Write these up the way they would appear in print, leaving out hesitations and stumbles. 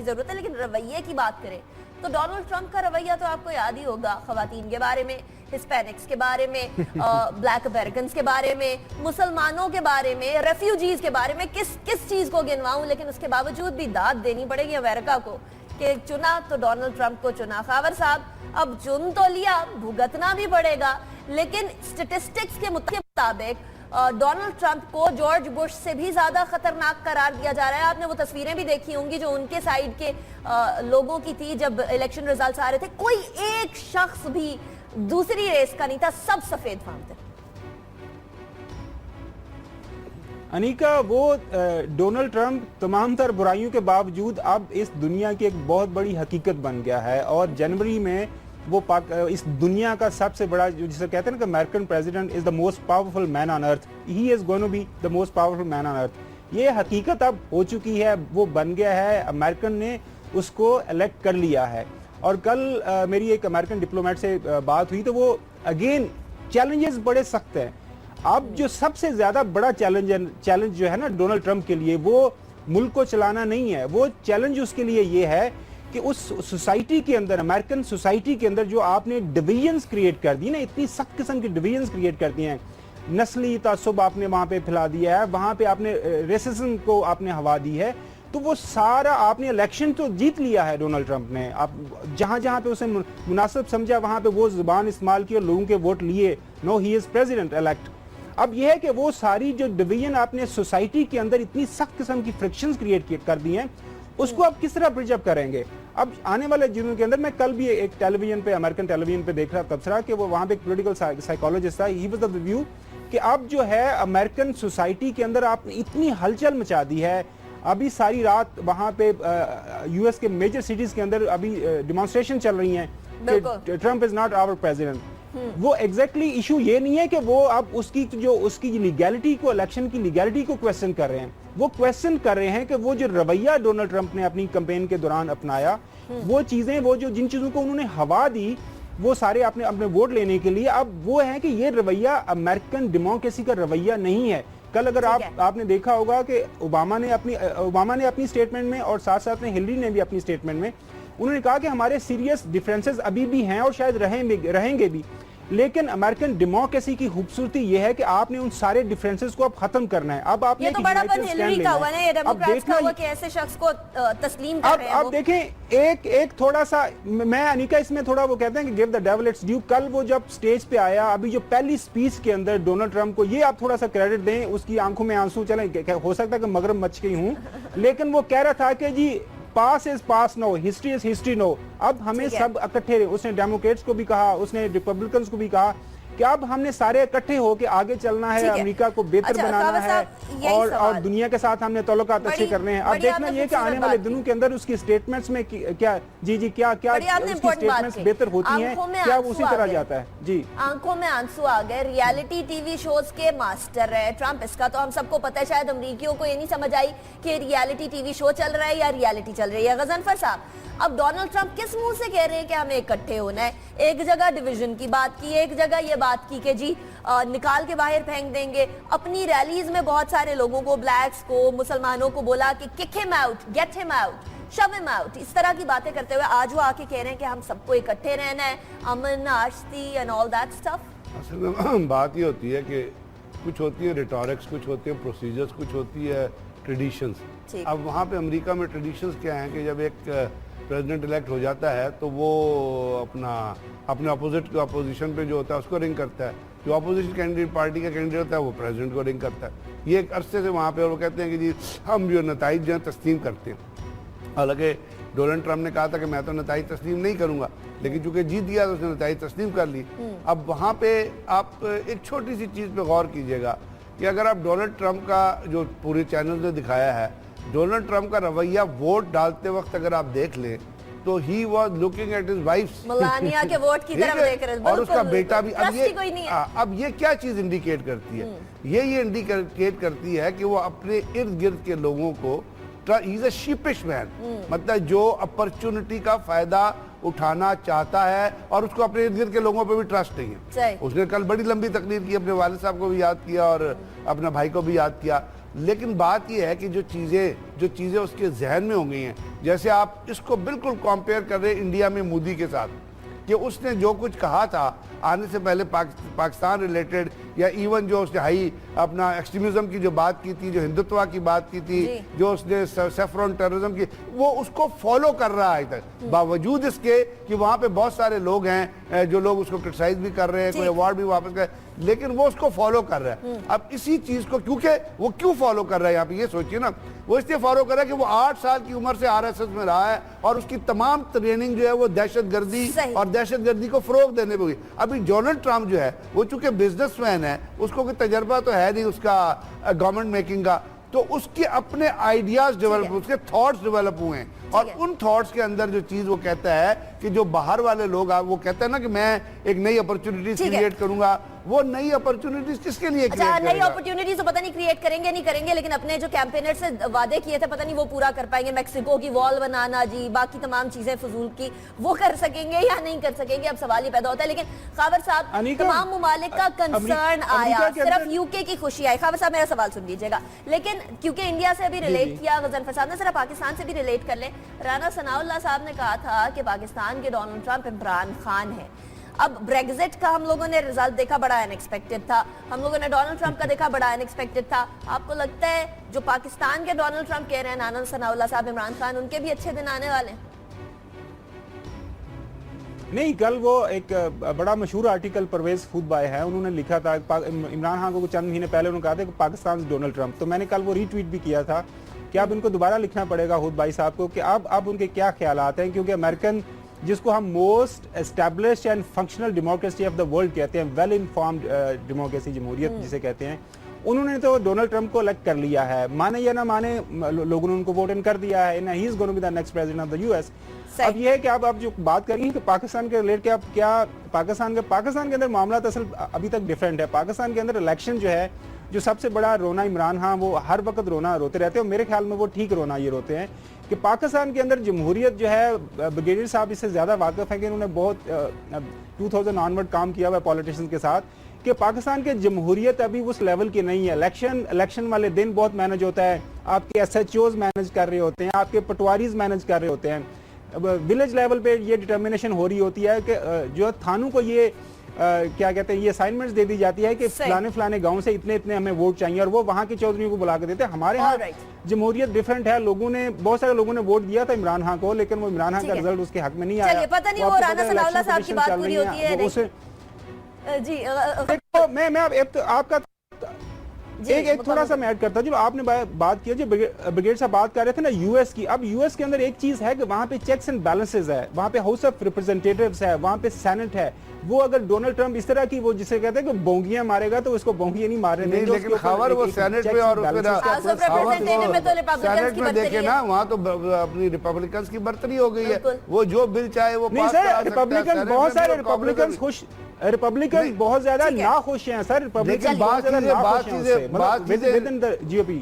की जरूरत है, लेकिन रवैये की बात करें तो डोनाल्ड ट्रंप का रवैया तो आपको याद ही होगा, खवातीन के बारे में, हिस्पैनिक्स के बारे में, ब्लैक अमेरिकन के बारे में, मुसलमानों के बारे में, रेफ्यूजीज के बारे में, किस चीज को गिनवाऊं, लेकिन उसके बावजूद भी दाद देनी पड़ेगी अमेरिका को कि चुना तो डोनाल्ड ट्रंप को चुना। खावर साहब, अब चुन तो लिया, भुगतना भी पड़ेगा, लेकिन स्टेटिस्टिक्स के मुताबिक डोनाल्ड ट्रंप को जॉर्ज बुश से भी ज्यादा खतरनाक करार दिया जा रहा है। आपने वो तस्वीरें भी देखी होंगी जो उनके साइड के लोगों की थी जब इलेक्शन रिजल्ट्स आ रहे थे। कोई एक शख्स भी दूसरी रेस का नहीं था, सब सफेद फाम थे। अनीका, वो डोनाल्ड ट्रंप तमाम तर बुराइयों के बावजूद अब इस दुनिया की एक बहुत बड़ी हकीकत बन गया है और जनवरी में वो इस दुनिया का सबसे बड़ा, जो जिसे कहते हैं ना कि American president is the most powerful man on earth, he is going to be the most powerful man on earth. ये हकीकत अब हो चुकी है, वो बन गया है, अमेरिकन ने उसको इलेक्ट कर लिया है। और कल मेरी एक अमेरिकन डिप्लोमेट से बात हुई तो वो अगेन चैलेंजेस बड़े सख्त हैं। अब जो सबसे ज्यादा बड़ा चैलेंज जो है ना डोनाल्ड ट्रंप के लिए, वो मुल्क को चलाना नहीं है, वो चैलेंज उसके लिए ये है कि उस सोसाइटी के अंदर, अमेरिकन सोसाइटी के अंदर जो आपने डिवीजन्स क्रिएट कर दी ना, इतनी सख्त किस्म की डिवीजन्स क्रिएट कर दी हैं, नस्ली तासुब आपने वहां पे फैला दिया है, वहां पे आपने रेसिज्म को आपने हवा दी है, तो वो सारा आपने इलेक्शन तो जीत लिया है डोनाल्ड ट्रंप ने। आप जहां जहां पे उसे मुनासिब समझा वहां पे वो जुबान इस्तेमाल की और लोगों के वोट लिए, no he is president elect. अब यह है कि वो सारी जो डिवीजन आपने सोसाइटी के अंदर इतनी सख्त किस्म की फ्रिक्शंस क्रिएट कर दी हैं, उसको आप किस तरह ब्रिज अप करेंगे। अब आने वाले दिनों के अंदर, मैं कल भी एक टेलीविजन पे, अमेरिकन टेलीविजन पे देख रहा तबसरा कि वो वहां पे एक पॉलिटिकल साइकोलॉजिस्ट था, ही वाज द व्यू कि अब जो है अमेरिकन सोसाइटी के अंदर आपने इतनी हलचल मचा दी है। अभी सारी रात वहां पे यूएस के मेजर सिटीज के अंदर अभी डिमॉन्स्ट्रेशन चल रही हैं कि Trump is not our president. वो एग्जैक्टली इशू ये नहीं है कि वो अब उसकी लीगैलिटी को, इलेक्शन की लीगैलिटी को क्वेश्चन कर रहे हैं, वो क्वेश्चन कर रहे हैं कि वो जो रवैया डोनाल्ड ट्रंप ने अपनी कैंपेन के दौरान अपनाया, वो चीजें, वो जो जिन चीजों को उन्होंने हवा दी, वो सारे अपने वोट लेने के लिए, अब वो है कि ये रवैया अमेरिकन डेमोक्रेसी का रवैया नहीं है। कल अगर आपने देखा होगा कि ओबामा ने अपनी स्टेटमेंट में और साथ साथ में हिलरी ने भी अपनी स्टेटमेंट में उन्होंने कहा कि हमारे सीरियस डिफरेंसेस अभी भी हैं और शायद रहेंगे भी, लेकिन अमेरिकन डेमोक्रेसी की खूबसूरती यह है कि आपने उन सारे डिफरेंसेस को अब खत्म करना है। अब आपने ये तो बड़ापन हिलरी का हुआ ना, ये डेमोक्रेट्स का हुआ कि ऐसे शख्स को तस्लीम कर रहे हैं। अब देखें एक थोड़ा सा, मैं अनीका इसमें थोड़ा वो कहते हैं कि give the devil it's due. कल वो जब स्टेज पे आया, अभी जो पहली स्पीच के अंदर डोनाल्ड ट्रंप को, ये आप थोड़ा सा क्रेडिट दें, उसकी आंखों में आंसू चले, हो सकता है कि मगरब मच गई हूं, लेकिन वो कह रहा था कि जी pass is pass no, history is history no. अब हमें सब इकट्ठे रहे, उसने डेमोक्रेट्स को भी कहा, उसने रिपब्लिकन्स को भी कहा कि अब हमने सारे इकट्ठे होके आगे चलना है, अमेरिका को बेहतर बनाना है और दुनिया के साथ हमने ताल्लुकात अच्छे करने हैं। अब देखना ये कि आने वाले दिनों के अंदर उसकी स्टेटमेंट्स में क्या उसकी स्टेटमेंट्स बेहतर होती हैं, क्या उसी तरह जाता है। जी, आंखों में आंसू आ गए। रियलिटी टीवी शोज के मास्टर है ट्रंप, इसका तो हम सबको पता है। शायद अमरीकियों को ये नहीं समझ आई कि रियलिटी टीवी शो चल रहा है या रियलिटी चल रही है। गजनफर साहब, अब डोनाल्ड ट्रंप किस मुंह से कह रहे हैं कि हमें इकट्ठे होना है? एक जगह डिवीजन की बात की, एक जगह ये बात की कि जी निकाल के बाहर फेंक देंगे। अपनी रैलीज में बहुत सारे लोगों को, ब्लैक्स को, मुसलमानों को बोला कि kick him out, get him out, शव हिम आउट, इस तरह की बातें करते हुए आज वो आके कह रहे हैं कि हम सबको इकट्ठे रहना है, अमन, आश्ती एंड ऑल दैट स्टफ। असल में बात ये होती है कि कुछ होती है रिटोरिक्स, कुछ होती है प्रोसीजर्स, कुछ होती है ट्रेडिशंस। अब वहाँ पे अमेरिका में ट्रेडिशंस क्या हैं कि जब एक प्रेसिडेंट इलेक्ट हो जाता है तो वो अपने अपोजिशन पे जो होता है उसको रिंग करता है, जो अपोजिशन कैंडिडेट पार्टी का कैंडिडेट होता है वो प्रेसिडेंट को रिंग करता है। ये एक अरसे से वहाँ पे, और वो कहते हैं कि जी हम जो नताइज जो है तस्लीम करते हैं। हालांकि डोनाल्ड ट्रंप ने कहा था कि मैं तो नताइज तस्लीम नहीं करूँगा, लेकिन चूंकि जीत दिया तो उसने नताइज तस्लीम कर ली। अब वहाँ पे आप एक छोटी सी चीज़ पे गौर कीजिएगा कि अगर आप डोनाल्ड ट्रंप का जो पूरे चैनल ने दिखाया है, डोनाल्ड ट्रंप का रवैया वोट डालते वक्त अगर आप देख लें तो he was looking at his wife, Melania के वोट की तरफ देख रहे हैं, और उसका बेटा भी। अब ये क्या चीज इंडिकेट करती है? ये इंडिकेट करती है कि वो अपने इर्द गिर्द के लोगों को, ही इज अ शीपिश मैन, मतलब जो अपॉर्चुनिटी का फायदा उठाना चाहता है और उसको अपने इर्द गिर्द के लोगों पे भी ट्रस्ट नहीं है। उसने कल बड़ी लंबी तकरीर की, अपने वालिद साहब को भी याद किया और अपने भाई को भी याद किया। लेकिन बात यह है कि जो चीज़ें उसके जहन में हो गई हैं, जैसे आप इसको बिल्कुल कंपेयर कर रहे हैं इंडिया में मोदी के साथ, कि उसने जो कुछ कहा था आने से पहले पाकिस्तान रिलेटेड, या इवन जो उसने हाई अपना एक्सट्रीमिज्म की जो बात की थी, जो हिंदुत्व की बात की थी, जो उसने सेफ्रॉन टेररिज्म की, वो उसको फॉलो कर रहा है तक, बावजूद इसके कि वहाँ पे बहुत सारे लोग हैं जो लोग उसको क्रिटिसाइज भी कर रहे हैं, कोई अवार्ड भी वापस कर, लेकिन वो उसको फॉलो कर रहा है। अब इसी चीज को क्योंकि वो क्यों फॉलो कर रहा है, यहाँ पे ये सोचिए ना, वो इसलिए फॉलो कर रहा है कि वो 8 साल की उम्र से आरएसएस में रहा है और उसकी तमाम ट्रेनिंग जो है वो दहशतगर्दी और दहशतगर्दी को फरोग देने पे हुई। अभी डोनाल्ड ट्रंप जो है वो चूंकि बिजनेसमैन है, उसको कोई तजर्बा तो है नहीं उसका गवर्नमेंट मेकिंग का, तो उसके अपने आइडियाज डेवलप, उसके थॉट्स डेवलप हुए हैं, और उन थॉट्स के अंदर जो चीज वो कहता है कि जो बाहर वाले लोग वो कहते हैं ना कि मैं एक नई अपॉर्चुनिटीज क्रिएट करूंगा, वो नई अपॉर्चुनिटीज किसके लिए अच्छा, नई अपॉर्चुनिटीज तो पता नहीं क्रिएट करेंगे नहीं करेंगे, लेकिन अपने जो कैंपेनर से वादे किए थे पता नहीं वो पूरा कर पाएंगे। मैक्सिको की वॉल बनाना जी, बाकी तमाम चीजें फजूल की, वो कर सकेंगे या नहीं कर सकेंगे, अब सवाल ही पैदा होता है। लेकिन खावर साहब, तमाम ममालिक का कंसर्न आया, सिर्फ यूके की खुशी आई। खावर साहब मेरा सवाल सुन लीजिएगा, लेकिन क्योंकि इंडिया से अभी रिलेट किया गजनफर साहब ने, जरा पाकिस्तान से भी रिलेट कर ले। राना सनाउल्लाह साहब ने कहा था कि पाकिस्तान के डोनाल्ड ट्रंप इमरान खान है। अब ब्रेग्जिट का हम लोगों ने रिजल्ट देखा, बड़ा अनएक्सपेक्टेड था, हम लोगों ने डोनाल्ड ट्रंप का देखा, बड़ा अनएक्सपेक्टेड था। आपको लगता है जो पाकिस्तान के डोनाल्ड ट्रंप कह रहे हैं, राना सनाउल्लाह साहब, इमरान खान, उनके भी अच्छे दिन आने वाले हैं? नहीं, कल वो एक बड़ा मशहूर आर्टिकल परवेज फूदबाई है, उन्होंने लिखा था इमरान खान को चंद महीने पहले, उन्होंने कहा था कि पाकिस्तान डोनाल्ड ट्रंप, तो मैंने कल वो रीट्वीट भी किया था कि अब इनको दोबारा लिखना पड़ेगा हुदबाई साहब को कि अब उनके क्या ख्यालात हैं, क्योंकि अमेरिकन, जिसको हम most established and functional democracy of the world कहते हैं, वेल इन्फॉर्म्ड डेमोक्रेसी, जमहूरियत जिसे कहते हैं, उन्होंने तो डोनाल्ड ट्रंप को इलेक्ट कर लिया है, माने या ना माने, लोगों ने उनको वोट इन कर दिया है, he is going to be the next president of the US. अब ये है कि आप जो बात करेंगे कि पाकिस्तान के रिलेट के, आप क्या पाकिस्तान के अंदर मामला असल अभी तक डिफरेंट है। पाकिस्तान के अंदर इलेक्शन जो है, जो सबसे बड़ा रोना इमरान खान, वो हर वक्त रोते रहते हैं, और मेरे ख्याल में वो ठीक रोना ये रोते हैं कि पाकिस्तान के अंदर जमहूरियत जो है, ब्रिगेडियर साहब इससे ज़्यादा वाकिफ़ है कि उन्होंने बहुत 2000 ऑनवर्ड काम किया हुआ है पॉलिटिशियंस के साथ, कि पाकिस्तान के जमहूरियत अभी उस लेवल की नहीं है। इलेक्शन वाले दिन बहुत मैनेज होता है, आपके SHOs मैनेज कर रहे होते हैं, आपके पटवारीज मैनेज कर रहे होते हैं, विलेज लेवल पे ये डिटर्मिनेशन हो रही होती है कि जो थानों को ये क्या कहते हैं, ये असाइनमेंट्स दे दी जाती है कि फलाने गांव से इतने इतने हमें वोट चाहिए, और वो वहां के चौधरी को बुला के देते हैं। हमारे यहाँ जमहूरियत डिफरेंट है, बहुत सारे लोगों ने वोट दिया था इमरान खान को, लेकिन वो इमरान खान का रिजल्ट उसके हक में नहीं आया। पता नहीं वो राना सनाउल्लाह साहब की बात पूरी होती है जी। मैं आपका एक थोड़ा सा मैं ऐड करता हूं, जब आपने बात की, जब ब्रिगेड साहब बात कर रहे थे ना यूएस की, अब यूएस के अंदर एक चीज है कि वहां पे चेक्स एंड बैलेंसेस है, वहां पे हाउस ऑफ रिप्रेजेंटेटिव्स है, वहां पे सेनेट है। वो अगर डोनाल्ड ट्रंप इस तरह की, वो जिसे कहते हैं कि बोंगियां मारेगा, तो उसको बोंगियां नहीं मारने देंगे। लेकिन खबर वो सेनेट में और सेनेट में देखे ना, वहाँ तो अपनी रिपब्लिकन की बर्तरी हो गई है, वो जो बिल चाहे वो नहीं सर, रिपब्लिकन बहुत सारे रिपब्लिकन खुश, रिपब्लिकन बहुत ज्यादा नाखुश हैं सर, रिपब्लिकन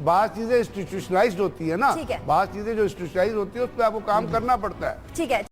बात चीजें इंस्टीट्यूशनलाइज्ड होती है ना, बात चीजें जो इंस्टीट्यूशनलाइज्ड होती है उस पर आपको काम करना पड़ता है। ठीक है।